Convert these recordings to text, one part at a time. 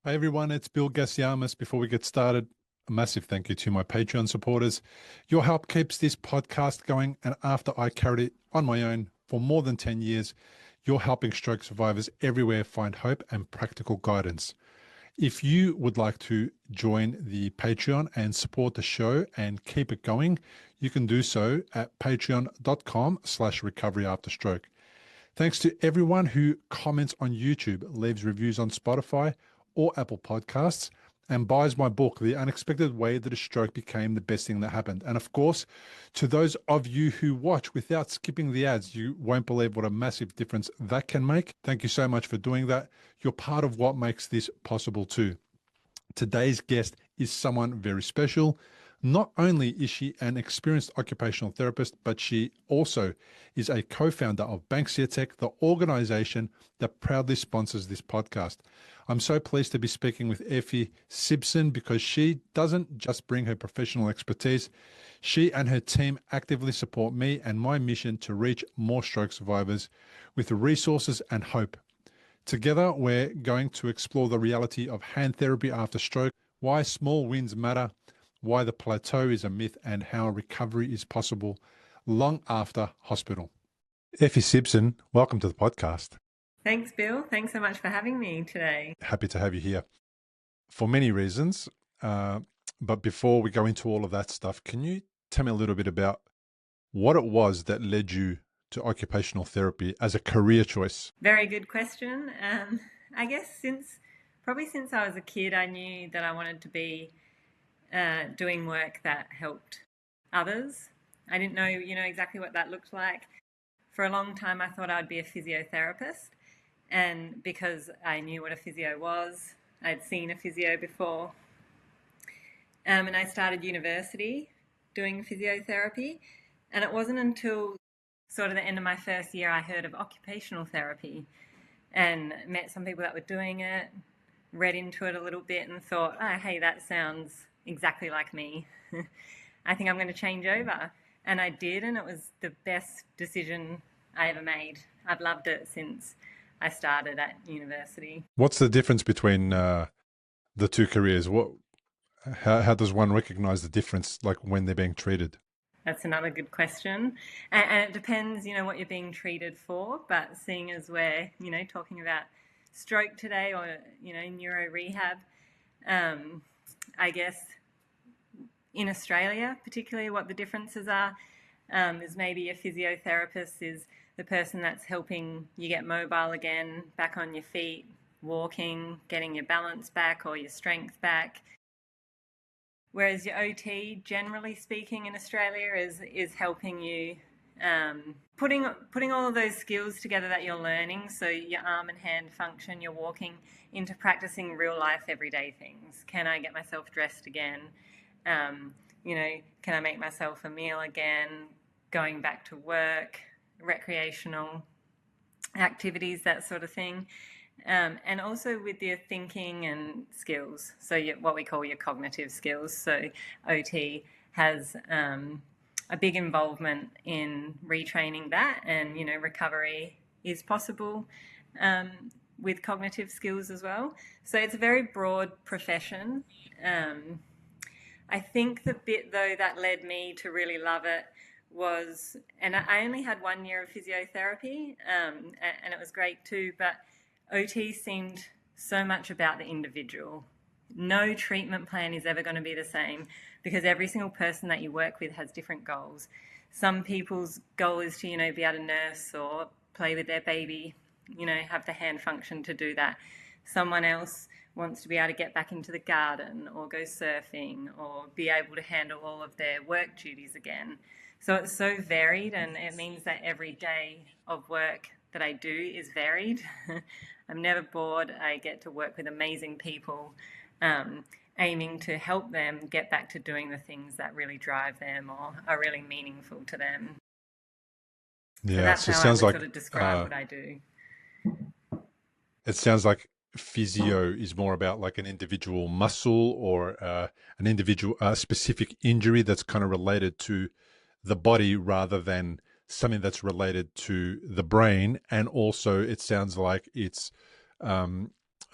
Hey everyone, it's Bill Gassiamas. Before we get started, a massive thank you to my Patreon supporters. Your help keeps this podcast going, and after I carried it on my own for more than 10 years, you're helping stroke survivors everywhere find hope and practical guidance. If you would like to join the Patreon and support the show and keep it going, you can do so at patreon.com/recovery after stroke. Thanks to everyone who comments on YouTube, leaves reviews on Spotify or Apple Podcasts, and buys my book, The Unexpected Way That a Stroke Became the Best Thing That Happened. And of course, to those of you who watch without skipping the ads, you won't believe what a massive difference that can make. Thank you so much for doing that. You're part of what makes this possible too. Today's guest is someone very special. Not only is she an experienced occupational therapist, but she also is a co-founder of Banksia Tech, the organization that proudly sponsors this podcast. I'm so pleased to be speaking with Effie Sibson because she doesn't just bring her professional expertise. She and her team actively support me and my mission to reach more stroke survivors with resources and hope. Together, we're going to explore the reality of hand therapy after stroke, why small wins matter, why the plateau is a myth, and how recovery is possible long after hospital. Effie Sibson, welcome to the podcast. Thanks, Bill. Thanks so much for having me today. Happy to have you here for many reasons. But before we go into all of that stuff, can you tell me a little bit about what it was that led you to occupational therapy as a career choice? Very good question. I guess since I was a kid, I knew that I wanted to be doing work that helped others. I didn't know, exactly what that looked like. For a long time, I thought I'd be a physiotherapist. And because I knew what a physio was, I'd seen a physio before. And I started university doing physiotherapy. And it wasn't until sort of the end of my first year I heard of occupational therapy and met some people that were doing it, read into it a little bit and thought, oh, hey, that sounds exactly like me. I think I'm going to change over. And I did, and it was the best decision I ever made. I've loved it since I started at university. What's the difference between the two careers? How does one recognize the difference, like when they're being treated? That's another good question. And it depends, what you're being treated for. But seeing as we're, talking about stroke today or, neuro rehab, I guess in Australia, particularly what the differences are, is maybe a physiotherapist is the person that's helping you get mobile again, back on your feet, walking, getting your balance back or your strength back. Whereas your OT, generally speaking, in Australia, is helping you putting all of those skills together that you're learning, so your arm and hand function, you're walking, into practicing real life everyday things. Can I get myself dressed again? Can I make myself a meal again? Going back to work, recreational activities, that sort of thing. And also with your thinking and skills, so what we call your cognitive skills. So OT has a big involvement in retraining that, and recovery is possible with cognitive skills as well. So it's a very broad profession. I think the bit though that led me to really love it was, and I only had 1 year of physiotherapy, and it was great too, but OT seemed so much about the individual. No treatment plan is ever going to be the same because every single person that you work with has different goals. Some people's goal is to, be able to nurse or play with their baby, have the hand function to do that. Someone else wants to be able to get back into the garden or go surfing or be able to handle all of their work duties again. So it's so varied, and it means that every day of work that I do is varied. I'm never bored. I get to work with amazing people, aiming to help them get back to doing the things that really drive them or are really meaningful to them. Yeah, so that's so it how sounds I would like sort of describe what I do. it sounds like physio is more about like an individual muscle or an individual specific injury that's kind of related to the body rather than something that's related to the brain. And also it sounds like it's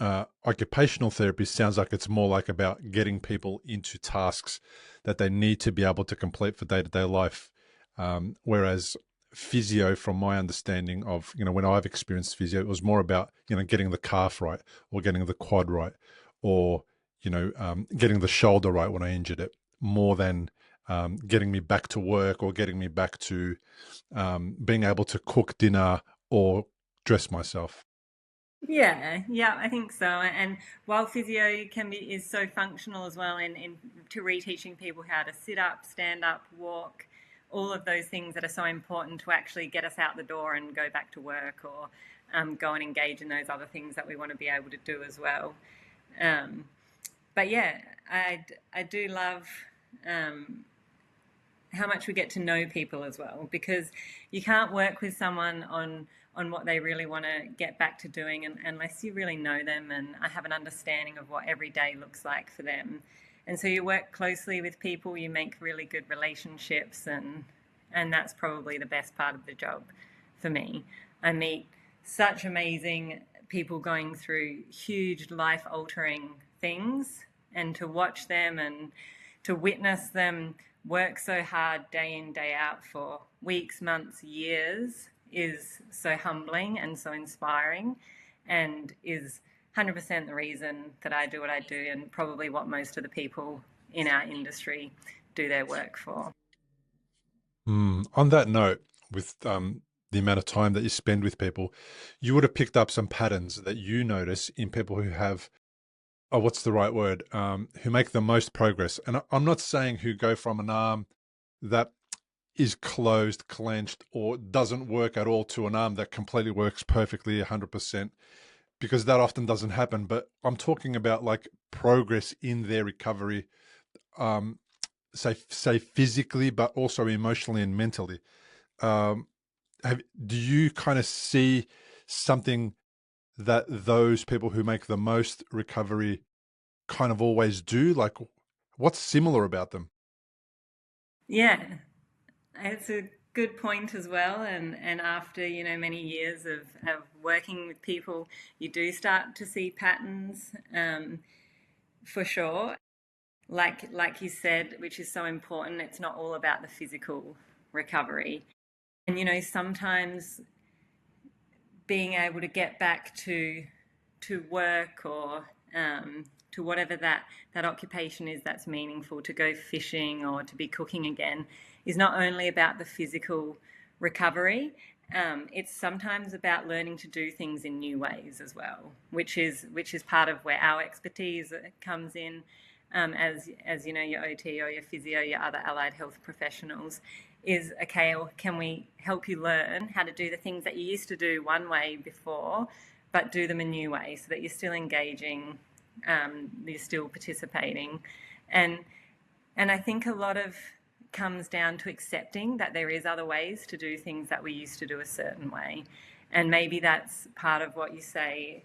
occupational therapy sounds like it's more like about getting people into tasks that they need to be able to complete for day-to-day life. Whereas physio, from my understanding of, when I've experienced physio, it was more about, getting the calf right, or getting the quad right, or, getting the shoulder right when I injured it, more than getting me back to work, or getting me back to being able to cook dinner or dress myself. Yeah, I think so. And while physio is so functional as well in to reteaching people how to sit up, stand up, walk, all of those things that are so important to actually get us out the door and go back to work, or go and engage in those other things that we want to be able to do as well. Um, but yeah, I do love how much we get to know people as well, because you can't work with someone on what they really want to get back to doing unless you really know them and have an understanding of what every day looks like for them. And so you work closely with people, you make really good relationships, and that's probably the best part of the job for me. I meet such amazing people going through huge life altering things, and to watch them and to witness them work so hard day in, day out for weeks, months, years is so humbling and so inspiring, and is 100% the reason that I do what I do, and probably what most of the people in our industry do their work for. On that note, with the amount of time that you spend with people, you would have picked up some patterns that you notice in people who have, oh, what's the right word? Who make the most progress. And I'm not saying who go from an arm that is closed, clenched, or doesn't work at all, to an arm that completely works perfectly 100%, because that often doesn't happen. But I'm talking about like progress in their recovery, um, say physically, but also emotionally and mentally. Um, do you kind of see something that those people who make the most recovery kind of always do? Like, what's similar about them? Yeah, it's a good point as well. And after, many years of working with people, you do start to see patterns, for sure. Like you said, which is so important, it's not all about the physical recovery. And sometimes being able to get back to work, or to whatever that occupation is that's meaningful, to go fishing or to be cooking again, is not only about the physical recovery. It's sometimes about learning to do things in new ways as well, which is part of where our expertise comes in, as your OT or your physio, your other allied health professionals. Is okay, or can we help you learn how to do the things that you used to do one way before, but do them a new way, so that you're still engaging, you're still participating. And I think a lot of comes down to accepting that there is other ways to do things that we used to do a certain way. And maybe that's part of what you say,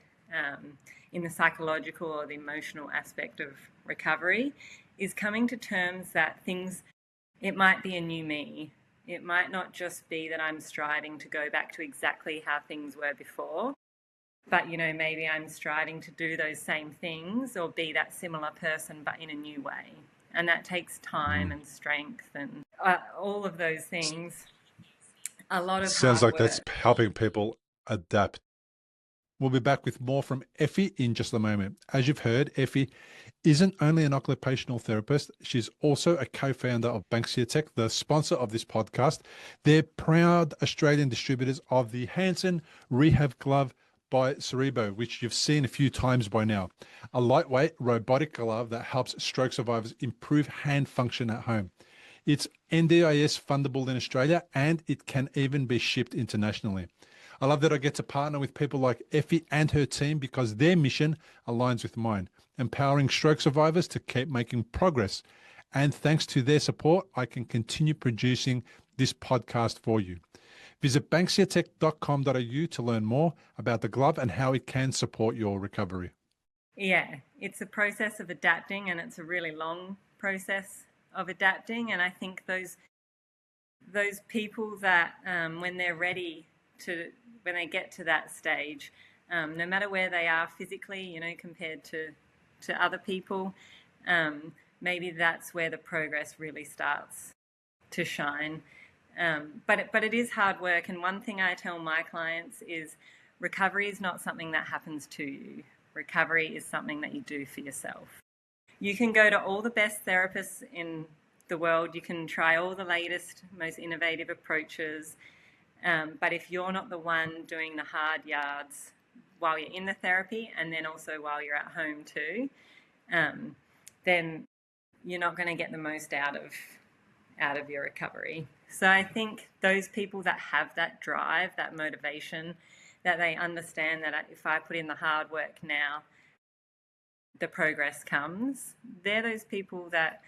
in the psychological or the emotional aspect of recovery, is coming to terms that things, it might be a new me. It might not just be that I'm striving to go back to exactly how things were before, but maybe I'm striving to do those same things or be that similar person, but in a new way. And that takes time Mm. and strength and all of those things. A lot of Sounds hard like that's work. helping people adapt. We'll be back with more from Effie in just a moment. As you've heard, Effie isn't only an occupational therapist, she's also a co-founder of Banksia Tech, the sponsor of this podcast. They're proud Australian distributors of the Hanson Rehab glove by Syrebo, which you've seen a few times by now. A lightweight robotic glove that helps stroke survivors improve hand function at home. It's NDIS fundable in Australia, and it can even be shipped internationally. I love that I get to partner with people like Effie and her team, because their mission aligns with mine, empowering stroke survivors to keep making progress. And thanks to their support, I can continue producing this podcast for you. Visit banksiatech.com.au to learn more about the glove and how it can support your recovery. Yeah, it's a process of adapting, and it's a really long process of adapting. And I think those people that, when they're ready to, when they get to that stage, no matter where they are physically, you know, compared to other people. Maybe that's where the progress really starts to shine. But it is hard work. And one thing I tell my clients is recovery is not something that happens to you. Recovery is something that you do for yourself. You can go to all the best therapists in the world. You can try all the latest, most innovative approaches. But if you're not the one doing the hard yards while you're in the therapy and then also while you're at home too, then you're not going to get the most out of your recovery. So I think those people that have that drive, that motivation, that they understand that if I put in the hard work now, the progress comes. They're those people that,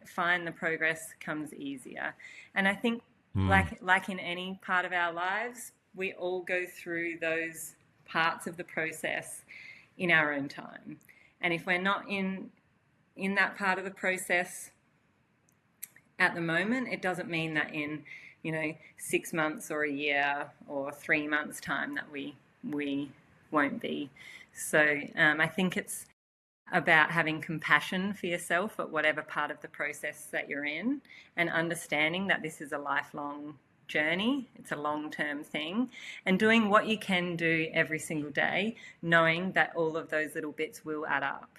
find the progress comes easier. And I think, like in any part of our lives, we all go through those parts of the process in our own time. And if we're not in that part of the process at the moment, it doesn't mean that in 6 months or a year or 3 months time that we won't be. So I think it's about having compassion for yourself at whatever part of the process that you're in, and understanding that this is a lifelong journey. It's a long-term thing, and doing what you can do every single day, knowing that all of those little bits will add up.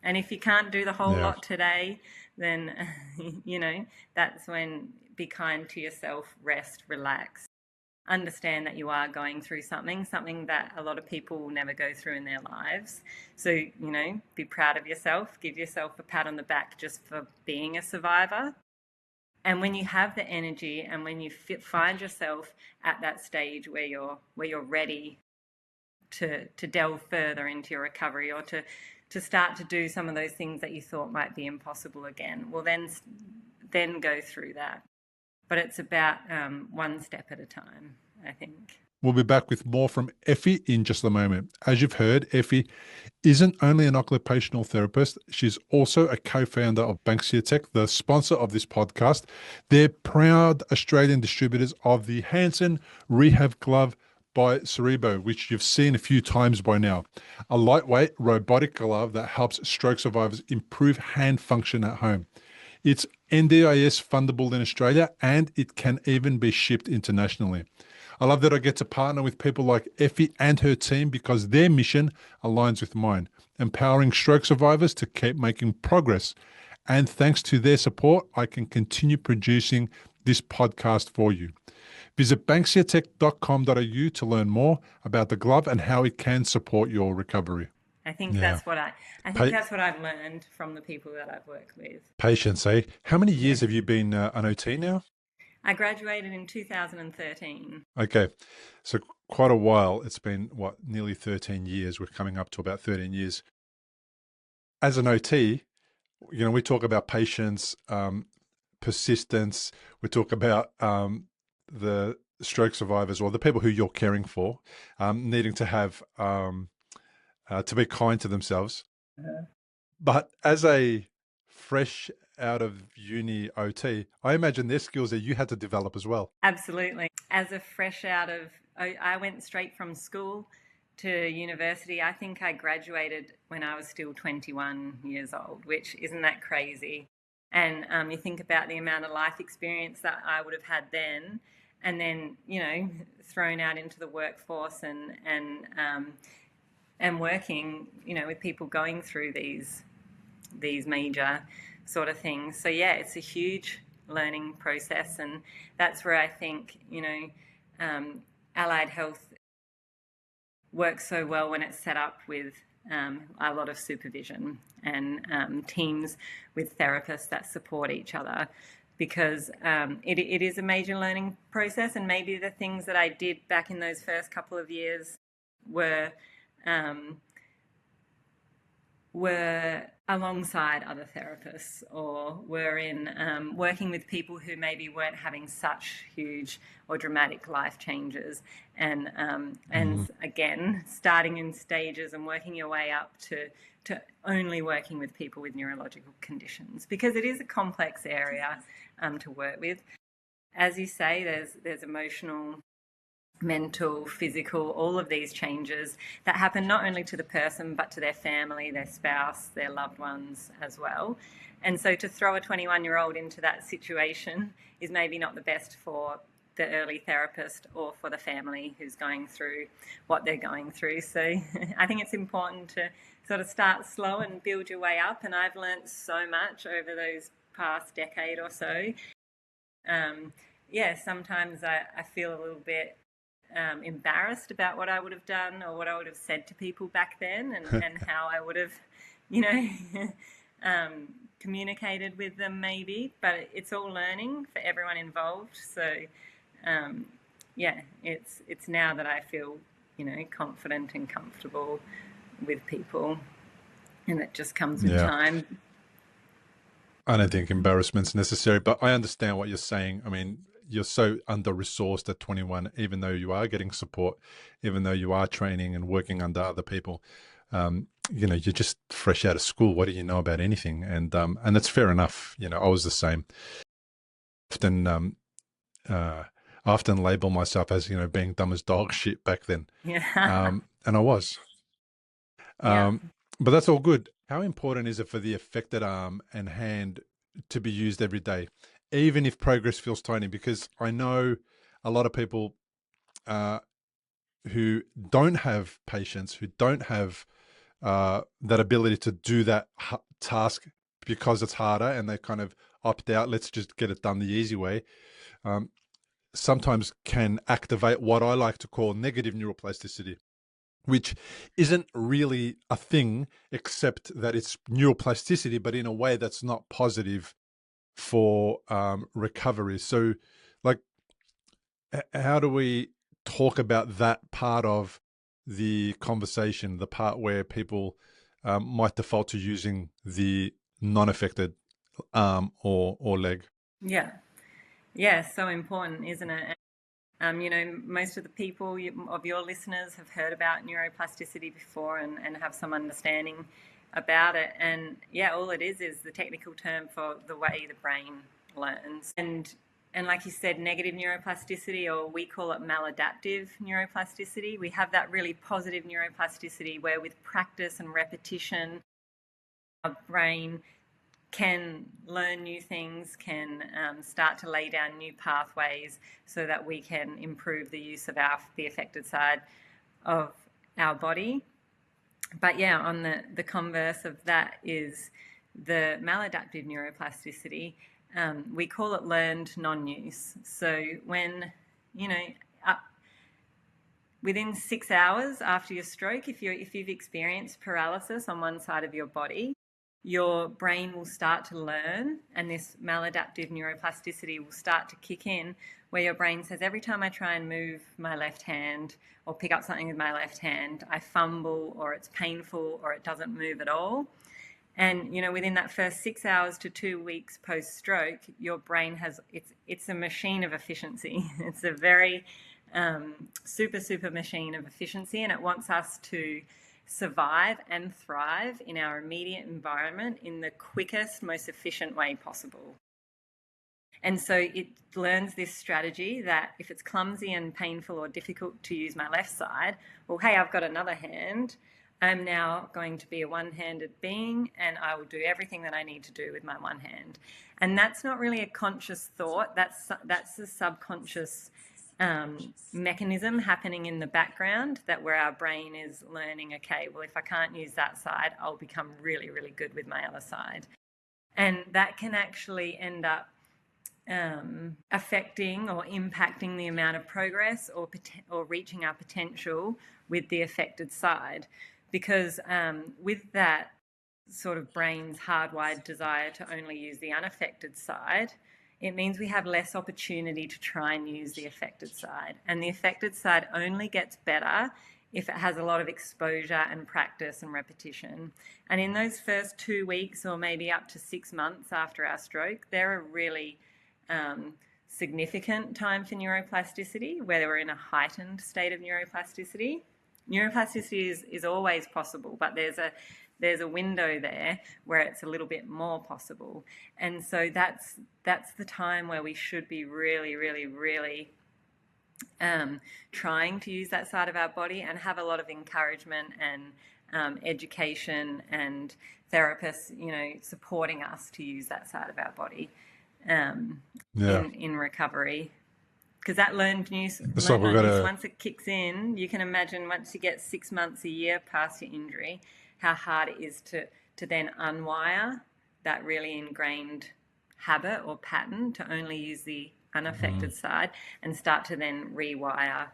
And if you can't do the whole lot today, then, that's when be kind to yourself, rest, relax. Understand that you are going through something that a lot of people will never go through in their lives. So, be proud of yourself. Give yourself a pat on the back just for being a survivor. And when you have the energy and when you find yourself at that stage where you're ready to delve further into your recovery, or to start to do some of those things that you thought might be impossible again, well, then go through that. But it's about one step at a time, I think. We'll be back with more from Effie in just a moment. As you've heard, Effie isn't only an occupational therapist, she's also a co-founder of Banksia Tech, the sponsor of this podcast. They're proud Australian distributors of the Hanson Rehab glove by Syrebo, which you've seen a few times by now. A lightweight robotic glove that helps stroke survivors improve hand function at home. It's NDIS fundable in Australia, and it can even be shipped internationally. I love that I get to partner with people like Effie and her team because their mission aligns with mine, empowering stroke survivors to keep making progress. And thanks to their support, I can continue producing this podcast for you. Visit banksiatech.com.au to learn more about the glove and how it can support your recovery. I think that's what that's what I've learned from the people that I've worked with. Patience, eh? How many years have you been an OT now? I graduated in 2013. Okay, so quite a while. It's been, nearly 13 years. We're coming up to about 13 years. As an OT, we talk about patience, persistence. We talk about the stroke survivors, or the people who you're caring for, needing to have to be kind to themselves. But as a fresh out of uni OT, I imagine there's skills that you had to develop as well. Absolutely. As a fresh I went straight from school to university. I think I graduated when I was still 21 years old, which isn't that crazy. And you think about the amount of life experience that I would have had then, and then, thrown out into the workforce and working, with people going through these major sort of things. So yeah, it's a huge learning process, and that's where I think allied health works so well when it's set up with a lot of supervision and teams with therapists that support each other, because it is a major learning process. And maybe the things that I did back in those first couple of years were alongside other therapists, or were in working with people who maybe weren't having such huge or dramatic life changes, and again, starting in stages and working your way up to only working with people with neurological conditions, because it is a complex area to work with. As you say, there's emotional mental, physical, all of these changes that happen not only to the person, but to their family, their spouse, their loved ones as well. And so to throw a 21-year-old into that situation is maybe not the best for the early therapist or for the family who's going through what they're going through. So I think it's important to sort of start slow and build your way up. And I've learned so much over those past decade or so. Sometimes I feel a little bit embarrassed about what I would have done or what I would have said to people back then, and how I would have, communicated with them maybe. But it's all learning for everyone involved. So, it's now that I feel, confident and comfortable with people, and it just comes with time. I don't think embarrassment's necessary, but I understand what you're saying. I mean, you're so under-resourced at 21, even though you are getting support, even though you are training and working under other people. You're just fresh out of school. What do you know about anything? And that's fair enough. I was the same. I often label myself as, being dumb as dog shit back then. Yeah. And I was. But that's all good. How important is it for the affected arm and hand to be used every day, even if progress feels tiny? Because I know a lot of people who don't have patience, who don't have that ability to do that task because it's harder, and they kind of opt out. Let's just get it done the easy way. Sometimes can activate what I like to call negative neuroplasticity, which isn't really a thing, except that it's neuroplasticity, but in a way that's not positive for recovery. So, like, how do we talk about that part of the conversation, the part where people might default to using the non-affected arm or leg? Yeah, so important, isn't it? Most of the people of your listeners have heard about neuroplasticity before and have some understanding about it. And all it is the technical term for the way the brain learns. And like you said, negative neuroplasticity, or we call it maladaptive neuroplasticity. We have that really positive neuroplasticity where with practice and repetition, our brain can learn new things, can start to lay down new pathways so that we can improve the use of the affected side of our body. But on the converse of that is the maladaptive neuroplasticity. We call it learned non-use. So when, within 6 hours after your stroke, if you've experienced paralysis on one side of your body, your brain will start to learn, and this maladaptive neuroplasticity will start to kick in, where your brain says, every time I try and move my left hand or pick up something with my left hand, I fumble, or it's painful, or it doesn't move at all. And, within that first 6 hours to 2 weeks post-stroke, your brain it's a machine of efficiency. It's a very super machine of efficiency, and it wants us to survive and thrive in our immediate environment in the quickest, most efficient way possible. And so it learns this strategy that if it's clumsy and painful or difficult to use my left side, well, hey, I've got another hand. I'm now going to be a one-handed being, and I will do everything that I need to do with my one hand. And that's not really a conscious thought. That's a subconscious mechanism happening in the background, that where our brain is learning, okay, well, if I can't use that side, I'll become really, really good with my other side. And that can actually end up affecting or impacting the amount of progress or reaching our potential with the affected side. Because with that sort of brain's hardwired desire to only use the unaffected side, it means we have less opportunity to try and use the affected side. And the affected side only gets better if it has a lot of exposure and practice and repetition. And in those first 2 weeks or maybe up to 6 months after our stroke, they're a really significant time for neuroplasticity, where we're in a heightened state of neuroplasticity. Neuroplasticity is always possible, but there's a window there where it's a little bit more possible. And so that's the time where we should be really, really, really trying to use that side of our body, and have a lot of encouragement and education and therapists, supporting us to use that side of our body in recovery. Because that learned use, once it kicks in, you can imagine once you get 6 months, a year past your injury, how hard it is to then unwire that really ingrained habit or pattern to only use the unaffected side and start to then rewire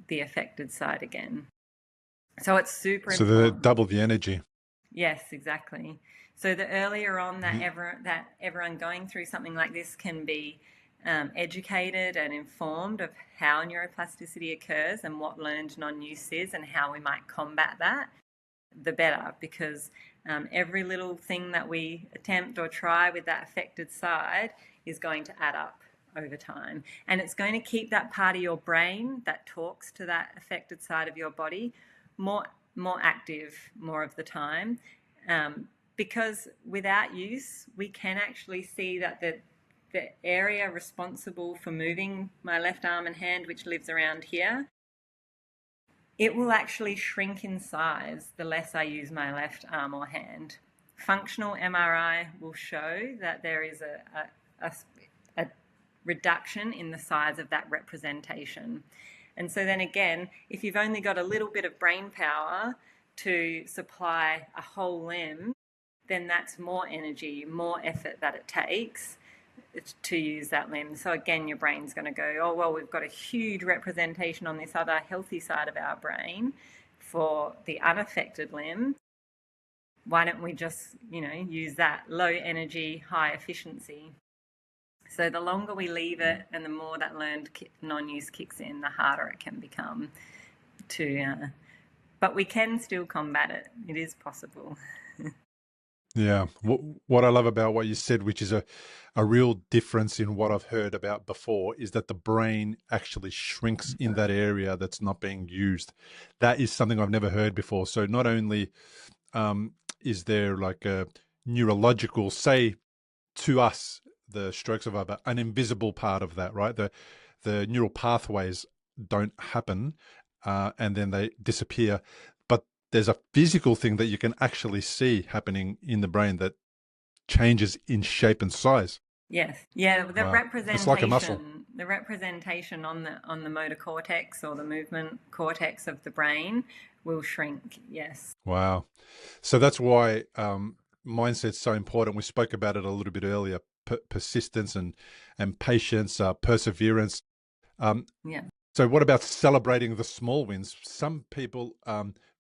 the affected side again. So it's super important. So they double the energy. Yes, exactly. So the earlier on that everyone going through something like this can be educated and informed of how neuroplasticity occurs and what learned non-use is and how we might combat that, the better, because every little thing that we attempt or try with that affected side is going to add up over time. And it's going to keep that part of your brain that talks to that affected side of your body more active more of the time. Because without use, we can actually see that the area responsible for moving my left arm and hand, which lives around here, it will actually shrink in size the less I use my left arm or hand. Functional MRI will show that there is a reduction in the size of that representation. And so then again, if you've only got a little bit of brain power to supply a whole limb, then that's more energy, more effort that it takes to use that limb. So again, your brain's going to go, oh, well, we've got a huge representation on this other healthy side of our brain for the unaffected limb. Why don't we just, use that low energy, high efficiency? So the longer we leave it and the more that learned non-use kicks in, the harder it can become but we can still combat it. It is possible. Yeah. What I love about what you said, which is a real difference in what I've heard about before, is that the brain actually shrinks in that area that's not being used. That is something I've never heard before. So not only is there like a neurological, say to us, the strokes of an invisible part of that, right? The neural pathways don't happen and then they disappear. But there's a physical thing that you can actually see happening in the brain that changes in shape and size. Yes. Yeah, the representation. It's like a muscle. The representation on the motor cortex or the movement cortex of the brain will shrink. Yes. Wow. So that's why mindset's so important. We spoke about it a little bit earlier. Persistence and patience, perseverance. Yeah. So what about celebrating the small wins? Some people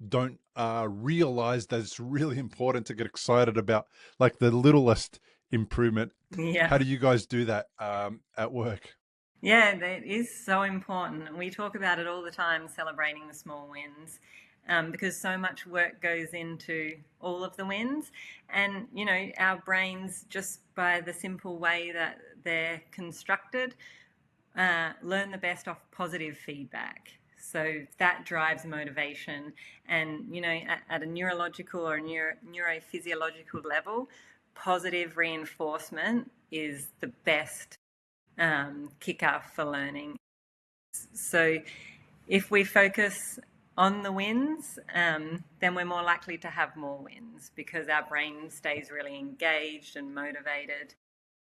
don't realize that it's really important to get excited about like the littlest improvement. Yeah. How do you guys do that at work? Yeah, that is so important. We talk about it all the time, celebrating the small wins, because so much work goes into all of the wins. And, our brains, just by the simple way that they're constructed, learn the best off positive feedback. So that drives motivation. And, at a neurological or neurophysiological level, positive reinforcement is the best kicker for learning. So if we focus on the wins, then we're more likely to have more wins because our brain stays really engaged and motivated.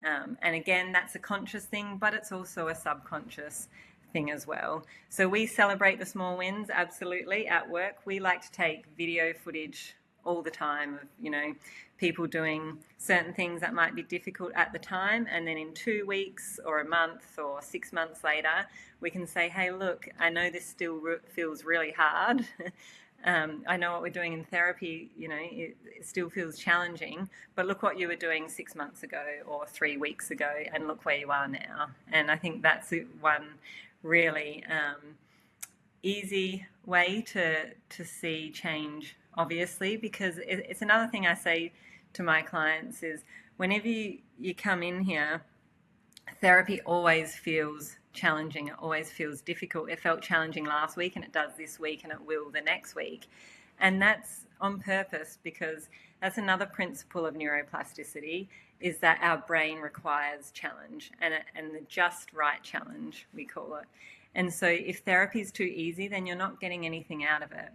And again, that's a conscious thing, but it's also a subconscious thing as well. So we celebrate the small wins, absolutely. At work, we like to take video footage all the time of, people doing certain things that might be difficult at the time. And then in 2 weeks or a month or 6 months later, we can say, hey, look, I know this still feels really hard. I know what we're doing in therapy, it still feels challenging, but look what you were doing 6 months ago or 3 weeks ago, and look where you are now. And I think that's one really easy way to see change, obviously, because it's another thing I say to my clients is whenever you come in here, therapy always feels challenging. It always feels difficult. It felt challenging last week and it does this week and it will the next week. And that's on purpose because that's another principle of neuroplasticity is that our brain requires challenge and the just right challenge, we call it. And so if therapy is too easy, then you're not getting anything out of it.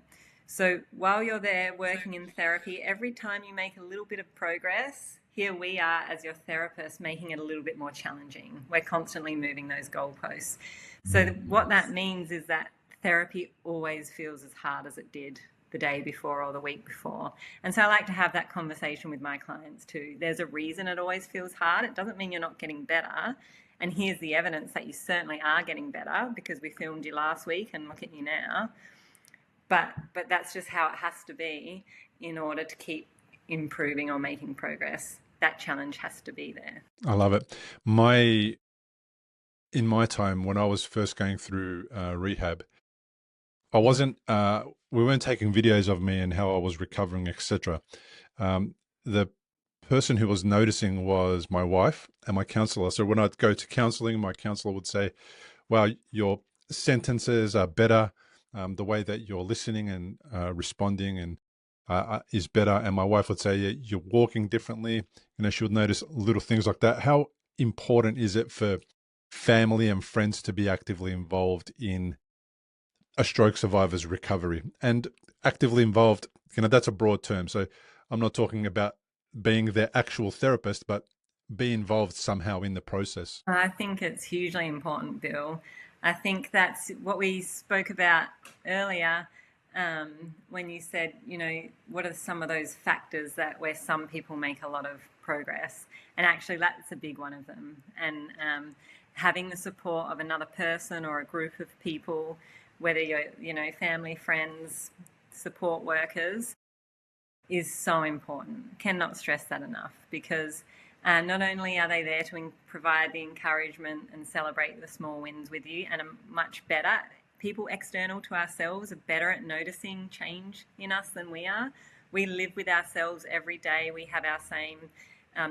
So while you're there working in therapy, every time you make a little bit of progress, here we are as your therapist making it a little bit more challenging. We're constantly moving those goalposts. So what that means is that therapy always feels as hard as it did the day before or the week before. And so I like to have that conversation with my clients too. There's a reason it always feels hard. It doesn't mean you're not getting better. And here's the evidence that you certainly are getting better, because we filmed you last week and look at you now. But that's just how it has to be in order to keep improving or making progress. That challenge has to be there. I love it. In my time when I was first going through rehab, I wasn't. We weren't taking videos of me and how I was recovering, etc. The person who was noticing was my wife and my counselor. So when I'd go to counseling, my counselor would say, "Wow, your sentences are better. The way that you're listening and responding and is better." And my wife would say, "Yeah, you're walking differently." She would notice little things like that. How important is it for family and friends to be actively involved in a stroke survivor's recovery? And actively involved, that's a broad term. So I'm not talking about being their actual therapist, but be involved somehow in the process. I think it's hugely important, Bill. I think that's what we spoke about earlier when you said, what are some of those factors where some people make a lot of progress? And actually, that's a big one of them. And having the support of another person or a group of people, whether you're, family, friends, support workers, is so important. Cannot stress that enough, because not only are they there to provide the encouragement and celebrate the small wins with you, and are much better, people external to ourselves are better at noticing change in us than we are. We live with ourselves every day. We have our same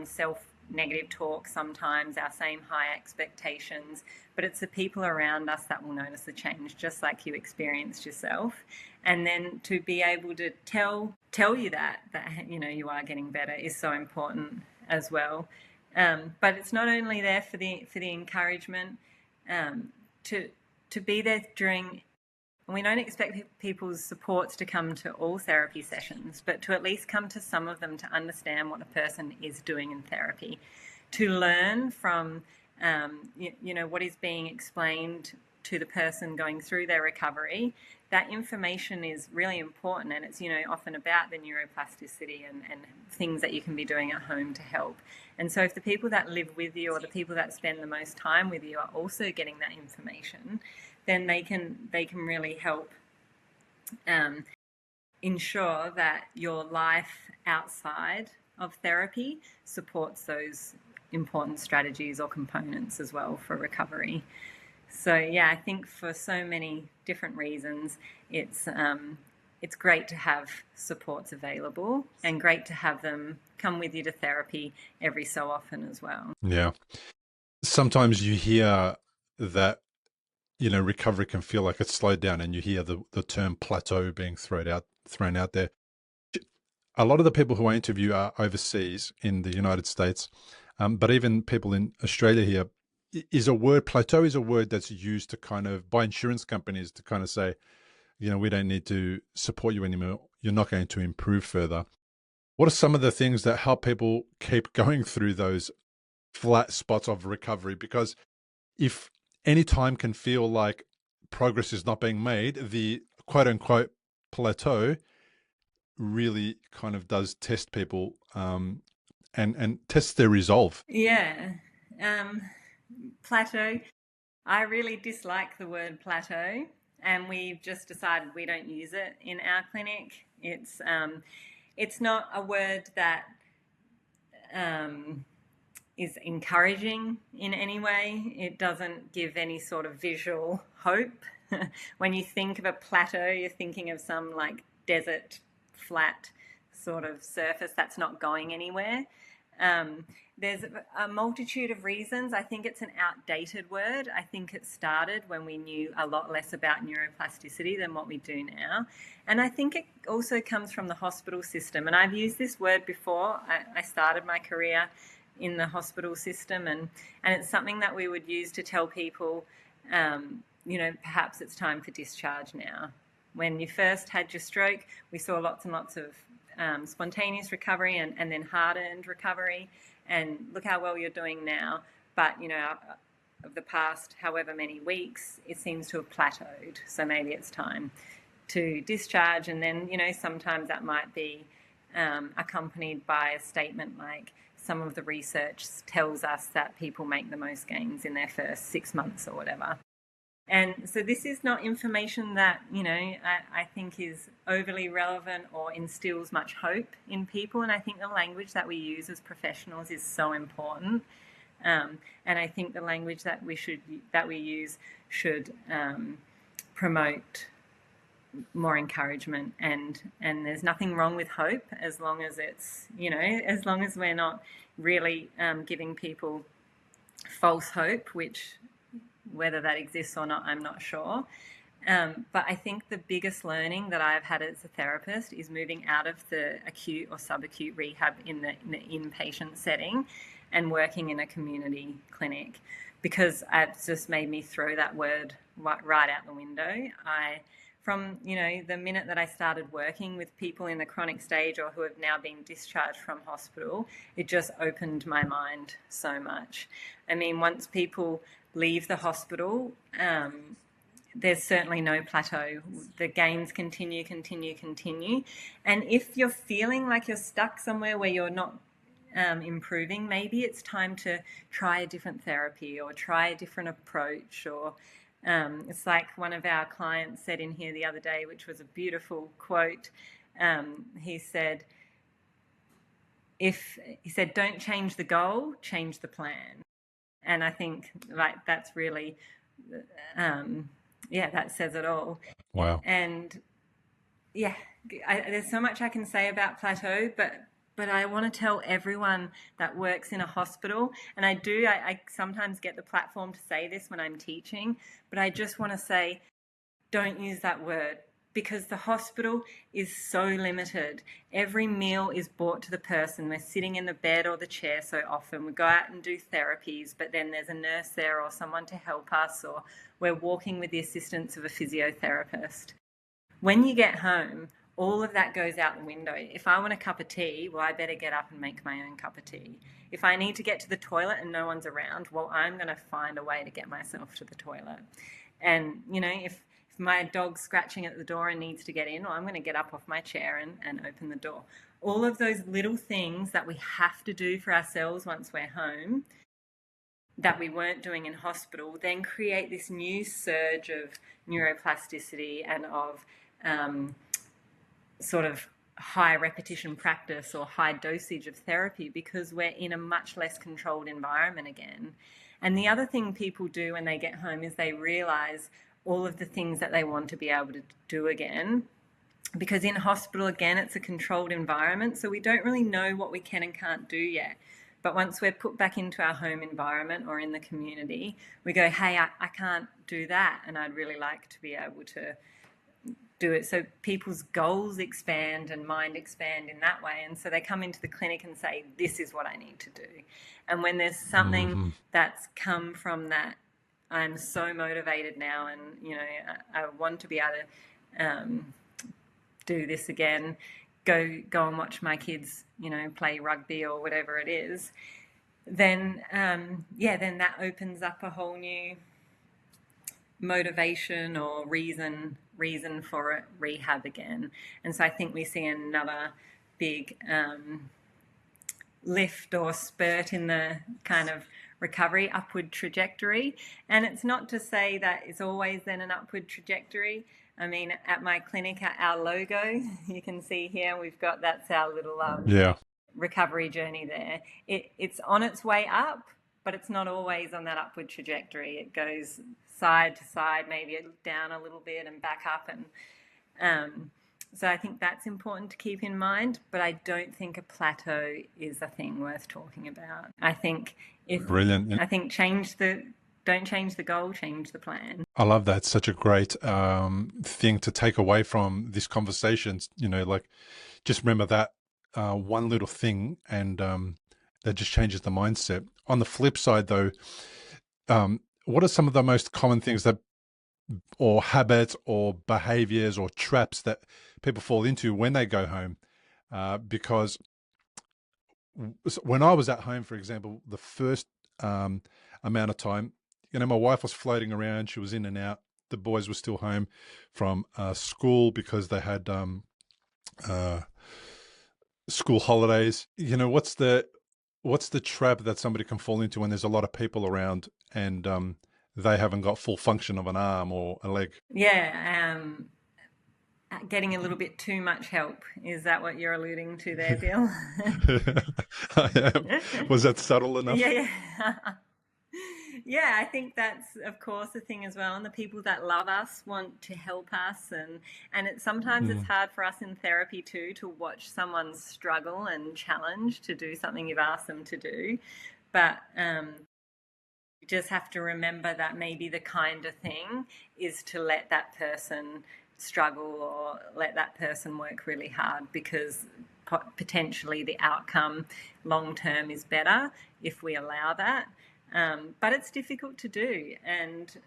self-negative talk sometimes, our same high expectations, but it's the people around us that will notice the change, just like you experienced yourself. And then to be able to tell you that you are getting better is so important as well. But it's not only there for the encouragement, to be there during. We don't expect people's supports to come to all therapy sessions, but to at least come to some of them to understand what a person is doing in therapy, to learn from what is being explained to the person going through their recovery. That information is really important, and it's often about the neuroplasticity and things that you can be doing at home to help. And so if the people that live with you or the people that spend the most time with you are also getting that information, then they can really help ensure that your life outside of therapy supports those important strategies or components as well for recovery. So yeah, I think for so many different reasons, it's great to have supports available, and great to have them come with you to therapy every so often as well. Yeah. Sometimes you hear that, recovery can feel like it's slowed down, and you hear the term plateau being thrown out there. A lot of the people who I interview are overseas in the United States, but even people in Australia here, plateau is a word that's used to kind of, by insurance companies, to kind of say, we don't need to support you anymore. You're not going to improve further. What are some of the things that help people keep going through those flat spots of recovery? Because if any time can feel like progress is not being made, the quote unquote plateau really kind of does test people and tests their resolve. Yeah. Plateau. I really dislike the word plateau, and we've just decided we don't use it in our clinic. It's not a word that is encouraging in any way. It doesn't give any sort of visual hope. When you think of a plateau, you're thinking of some like desert, flat sort of surface that's not going anywhere. There's a multitude of reasons. I think it's an outdated word. I think it started when we knew a lot less about neuroplasticity than what we do now. And I think it also comes from the hospital system. And I've used this word before. I started my career in the hospital system, and it's something that we would use to tell people perhaps it's time for discharge now. When you first had your stroke, we saw lots and lots of spontaneous recovery and then hard-earned recovery. And look how well you're doing now. But, of the past however many weeks, it seems to have plateaued. So maybe it's time to discharge. And then, sometimes that might be accompanied by a statement like, some of the research tells us that people make the most gains in their first 6 months or whatever. And so this is not information that, I think is overly relevant or instills much hope in people. And I think the language that we use as professionals is so important. And I think the language that we use should promote more encouragement, and there's nothing wrong with hope as long as it's, as long as we're not really giving people false hope, which whether that exists or not, I'm not sure. But I think the biggest learning that I've had as a therapist is moving out of the acute or subacute rehab in the inpatient setting and working in a community clinic, because it's just made me throw that word right out the window. From the minute that I started working with people in the chronic stage or who have now been discharged from hospital, it just opened my mind so much. I mean, once people leave the hospital, there's certainly no plateau. The gains continue. And if you're feeling like you're stuck somewhere where you're not improving, maybe it's time to try a different therapy or try a different approach. Or it's like one of our clients said in here the other day, which was a beautiful quote. He said, don't change the goal, change the plan. And I think that's really, that says it all. Wow. And there's so much I can say about plateau, but I want to tell everyone that works in a hospital, and I sometimes get the platform to say this when I'm teaching, but I just want to say, don't use that word, because the hospital is so limited. Every meal is brought to the person. We're sitting in the bed or the chair so often. We go out and do therapies, but then there's a nurse there or someone to help us, or we're walking with the assistance of a physiotherapist. When you get home, all of that goes out the window. If I want a cup of tea, well, I better get up and make my own cup of tea. If I need to get to the toilet and no one's around, well, I'm going to find a way to get myself to the toilet. And, if my dog's scratching at the door and needs to get in, well, I'm going to get up off my chair and open the door. All of those little things that we have to do for ourselves once we're home that we weren't doing in hospital then create this new surge of neuroplasticity and of sort of high repetition practice or high dosage of therapy, because we're in a much less controlled environment again. And the other thing people do when they get home is they realize all of the things that they want to be able to do again, because in hospital, again, it's a controlled environment, so we don't really know what we can and can't do yet. But once we're put back into our home environment or in the community, we go, hey, I can't do that, and I'd really like to be able to do it. So people's goals expand and mind expand in that way. And so they come into the clinic and say, this is what I need to do. And when there's something that's come from that, I'm so motivated now, and I want to be able to do this again, go and watch my kids play rugby or whatever it is, then then that opens up a whole new motivation or reason for rehab again. And so I think we see another big lift or spurt in the kind of recovery upward trajectory. And it's not to say that it's always then an upward trajectory. I mean, at my clinic, our logo, you can see here, that's our little recovery journey there. It's on its way up, but it's not always on that upward trajectory. It goes side to side, maybe down a little bit and back up. And so I think that's important to keep in mind, but I don't think a plateau is a thing worth talking about. I think Brilliant. I think don't change the goal, change the plan. I love that. Such a great thing to take away from this conversation. Just remember that one little thing, and that just changes the mindset. On the flip side, though, what are some of the most common things that or habits or behaviors or traps that people fall into when they go home. Because when I was at home, for example, the first amount of time, my wife was floating around. She was in and out. The boys were still home from school because they had uh, school holidays. What's the trap that somebody can fall into when there's a lot of people around and they haven't got full function of an arm or a leg? Yeah, getting a little bit too much help. Is that what you're alluding to there, Bill? I am. Was that subtle enough? Yeah, yeah. Yeah, I think that's of course a thing as well. And the people that love us want to help us, and sometimes it's Mm. hard for us in therapy too to watch someone struggle and challenge to do something you've asked them to do. But you just have to remember that maybe the kinder thing is to let that person struggle or let that person work really hard, because potentially the outcome long term is better if we allow that. But it's difficult to do, and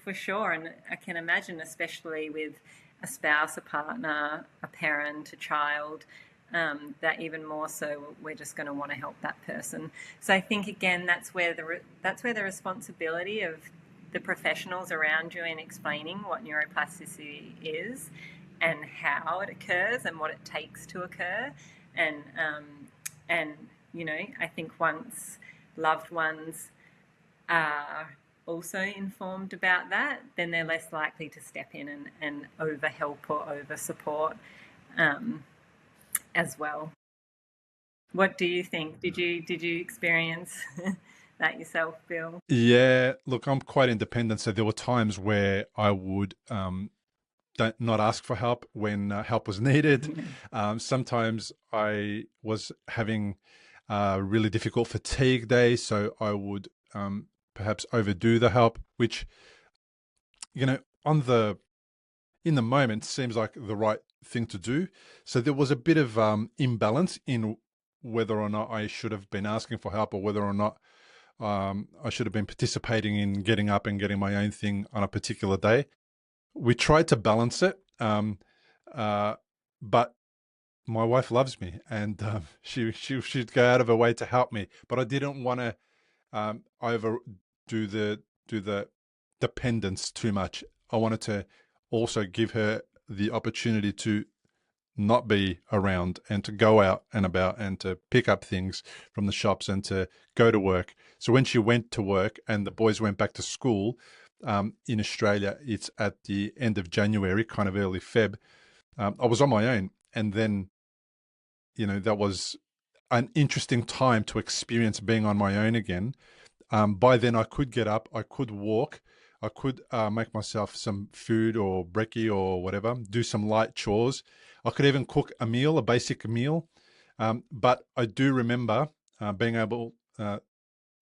for sure. And I can imagine, especially with a spouse, a partner, a parent, a child, that even more so we're just going to want to help that person. So I think again that's where the responsibility of the professionals around you in explaining what neuroplasticity is and how it occurs and what it takes to occur, and and I think once loved ones are also informed about that, then they're less likely to step in and over help or over support um, as well. What do you think? Did you experience that yourself, Bill? Yeah, look, I'm quite independent, so there were times where I would not ask for help when help was needed. Sometimes I was having really difficult fatigue days, so I would perhaps overdo the help, which on the in the moment seems like the right thing to do. So there was a bit of imbalance in whether or not I should have been asking for help or whether or not I should have been participating in getting up and getting my own thing on a particular day. We tried to balance it, uh, but my wife loves me, and she'd go out of her way to help me. But I didn't want to over do the dependence too much. I wanted to also give her the opportunity to not be around and to go out and about and to pick up things from the shops and to go to work. So when she went to work and the boys went back to school, in Australia, it's at the end of January, kind of early Feb. I was on my own, and then that was an interesting time to experience being on my own again. By then, I could get up, I could walk, I could make myself some food or brekkie or whatever, do some light chores. I could even cook a meal, a basic meal. But I do remember being able,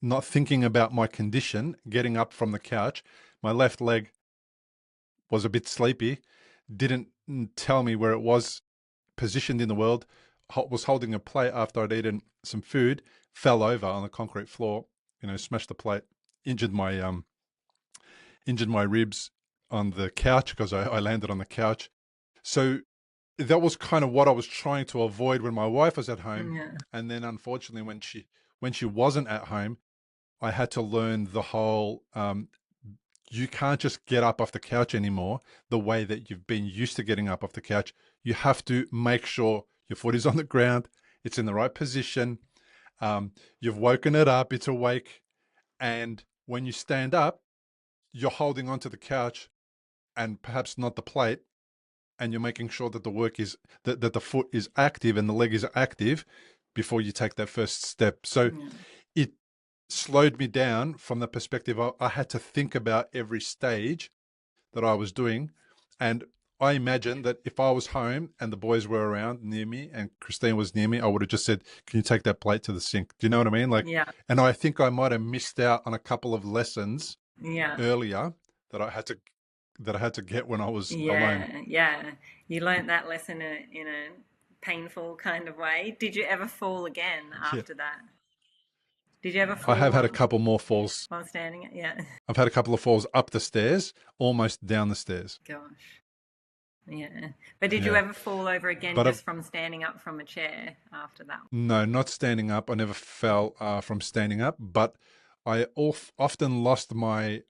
not thinking about my condition, getting up from the couch. My left leg was a bit sleepy, didn't tell me where it was positioned in the world, was holding a plate after I'd eaten some food, fell over on the concrete floor, smashed the plate, injured my ribs on the couch because I landed on the couch. So that was kind of what I was trying to avoid when my wife was at home. Yeah, And then unfortunately when she wasn't at home, I had to learn the whole you can't just get up off the couch anymore the way that you've been used to getting up off the couch. You have to make sure your foot is on the ground, it's in the right position. You've woken it up, it's awake. And when you stand up, you're holding onto the couch and perhaps not the plate. And you're making sure that the work is that the foot is active and the leg is active before you take that first step. So yeah, it slowed me down from the perspective I had to think about every stage that I was doing. And I imagine that if I was home and the boys were around near me and Christine was near me, I would have just said, "Can you take that plate to the sink?" Do you know what I mean? Like, yeah, and I think I might have missed out on a couple of lessons yeah, earlier that I had to get when I was alone. yeah, yeah. You learnt that lesson in a painful kind of way. Did you ever fall again Yeah. after that? Did you ever I have fall had a couple more falls. while standing? Yeah. I've had a couple of falls up the stairs, almost down the stairs. Gosh. Yeah. But did you Yeah. ever fall over again But I've, just from standing up from a chair after that? no, not standing up. I never fell from standing up, but I often lost my